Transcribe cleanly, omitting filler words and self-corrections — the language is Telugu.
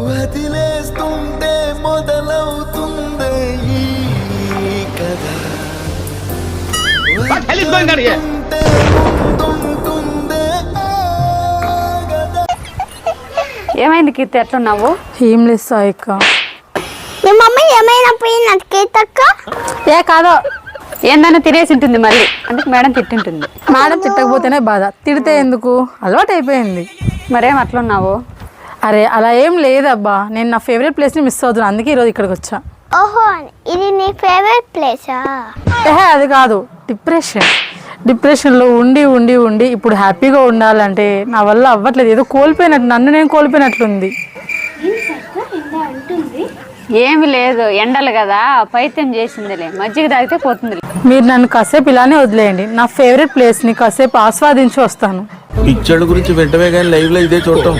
వదిలేస్తుంటే మొదలవుతుంది ఈ కథ. వదిలేస్తుంటే ముందుంటుందే ఆగదా. ఏమైంది కీర్తి ఎట్లున్నావు? ఏం లేదు సాయిక్క. మీ మమ్మీ ఏమైనా పోయినట్టు కేతక్క? ఏ కాదో ఏందన్నా తినేసి ఉంటుంది మళ్ళీ, అందుకు మేడం తిట్టింటుంది. మేడం తిట్టకపోతేనే బాధ, తిడితే ఎందుకు, అలవాటు అయిపోయింది. మరేం అట్లున్నావు? అరే అలా ఏం లేదబ్బా, నేను నా ఫేవరెట్ ప్లేస్ని మిస్ అవుతున్నాను, అందుకే ఈరోజు ఇక్కడికి వచ్చా. ఓహో, ఇది నీ ఫేవరెట్ ప్లేసా? అది కాదు, డిప్రెషన్లో ఉండి ఉండి ఉండి ఇప్పుడు హ్యాపీగా ఉండాలంటే నా వల్ల అవ్వట్లేదు. ఏదో కోల్పోయినట్టు, నన్ను నేను కోల్పోయినట్లుంది. ఏమి లేదు, ఎండలు కదా, పైత్యం చేసిందిలే, మజ్జిగ తాగితే పోతుందిలే. మీరు నన్ను కాసేపు ఇలానే వదిలేయండి, నా ఫేవరెట్ ప్లేస్ని కాసేపు ఆస్వాదించి వస్తాను. పిక్చర్ గురించి వెంటనే కానీ లైవ్ లో ఇదే చూడటం